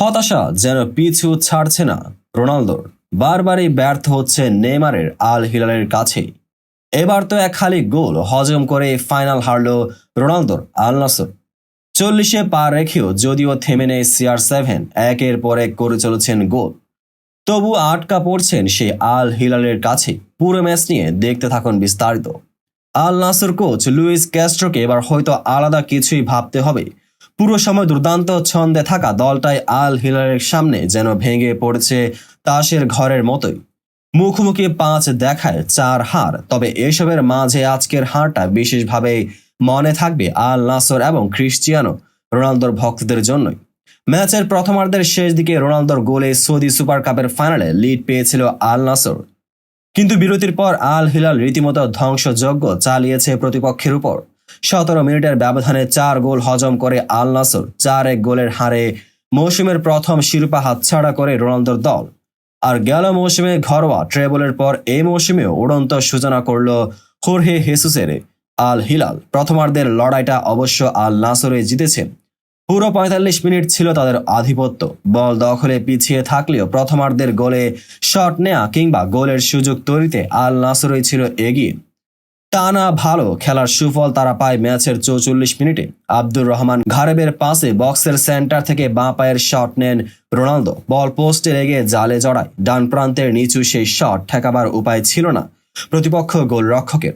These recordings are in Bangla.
হতাশা যেন পিছু ছাড়ছে না রোনালদোর। বারবারই ব্যর্থ হচ্ছে নেইমারের আল হিলালের কাছে। এবার তো এক খালি গোল হজম করে ফাইনাল হারল রোনালদোর আল নাসর। 40-এ পা রেখেও যদিও থেমে নেই CR7, একের পর এক করে চলেছেন গোল। তবু আটকা পড়ছেন সেই আল হিলালের কাছে। পুরো ম্যাচ নিয়ে দেখতে থাকুন বিস্তারিত। আল নাসর কোচ লুইস ক্যাস্ট্রোকে এবার হয়তো আলাদা কিছুই ভাবতে হবে। পুরো সময় দুর্দান্ত ছন্দে থাকা দলটাই আল হিলালের সামনে যেন ভেঙে পড়েছে তাসের ঘরের মতোই। মুখোমুখি 5 দেখায় 4 হার। তবে এসবের মাঝে আজকের হারটা বিশেষভাবে মনে থাকবে আল নাসর এবং ক্রিশ্চিয়ানো রোনালদোর ভক্তদের জন্যই। ম্যাচের প্রথমার্ধের শেষ দিকে রোনালদোর গোলে সৌদি সুপার কাপের ফাইনালে লিড পেয়েছিল আল নাসর। কিন্তু বিরতির পর আল হিলাল রীতিমতো ধ্বংসযজ্ঞ চালিয়েছে প্রতিপক্ষের উপর। 17 মিনিটের ব্যবধানে 4 গোল হজম করে আল নাসর 4-1 গোলের হারে মৌসুমের প্রথম শিরোপা হাতছাড়া করে রোনালদোর দল। আর গেল মৌসুমে ঘরোয়া ট্রেবলের পর এই মৌসুমেও উড়ন্ত সূচনা করল হোর্হে হেসুসের আল হিলাল। প্রথমার্ধের লড়াইটা অবশ্য আল নাসরে জিতেছে। পুরো 45 মিনিট ছিল তাদের আধিপত্য। বল দখলে পিছিয়ে থাকলেও প্রথমার্ধের গোলে শট নেয়া কিংবা গোলের সুযোগ তৈরিতে আল নাসরই ছিল এগিয়ে। টানা ভালো খেলার সুফল তারা পায় ম্যাচের 44 মিনিটে। আব্দুর রহমান ঘারেবের পাশে বক্সের সেন্টার থেকে বাঁ পায়ের শট নেন রোনালদো। বল পোস্টে লেগে জালে জড়ায়। ডান প্রান্তের নিচু সেই শট ঠেকাবার উপায় ছিল না প্রতিপক্ষ গোলরক্ষকের।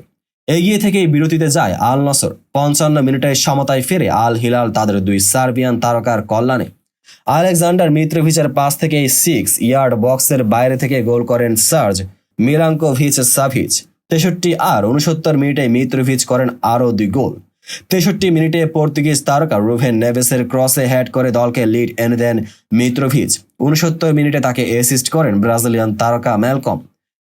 এগিয়ে থেকেই বিরতিতে যায় আল নাসর। 55 মিনিটে সমতায় ফেরে আল হিলাল তাদের 2 সার্বিয়ান তারকার কল্যাণে। আলেকজান্ডার মিত্রোভিচের পাস থেকে 6 ইয়ার্ড বক্সের বাইরে থেকে গোল করেন সার্জ মিলাঙ্কোভিচ সাভিচ। 63 আর 69 মিনিটে মিত্রোভিচ করেন আরও 2 গোল। 63 মিনিটে পর্তুগিজ তারকা রুভেন নেভেসের ক্রসে হেড করে দলকে লিড এনে দেন মিত্রোভিচ। 69 মিনিটে তাকে অ্যাসিস্ট করেন ব্রাজিলিয়ান তারকা ম্যালকম।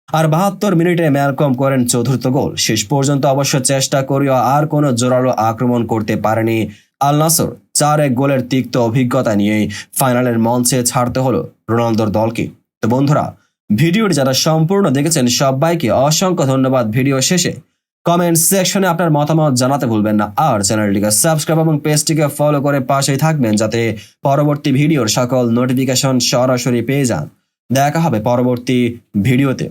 আর 72 মিনিটে ম্যালকম করেন চতুর্থ গোল। শেষ পর্যন্ত অবশ্য চেষ্টা করেও আর কোনো জোরালো আক্রমণ করতে পারেনি আল নাসর। 4-1 গোলের তিক্ত অভিজ্ঞতা নিয়েই ফাইনালের মঞ্চে ছাড়তে হলো রোনালদোর দলকে। তো বন্ধুরা, ভিডিওটি যারা সম্পূর্ণ দেখেছেন সবাইকে অসংখ্য ধন্যবাদ। ভিডিও শেষে কমেন্ট সেকশনে আপনার মতামত জানাতে ভুলবেন না। আর চ্যানেলটিকে সাবস্ক্রাইব এবং পেজটিকে ফলো করে পাশেই থাকবেন যাতে পরবর্তী ভিডিওর সকল নোটিফিকেশন সরাসরি পেয়ে যান। দেখা হবে পরবর্তী ভিডিওতে।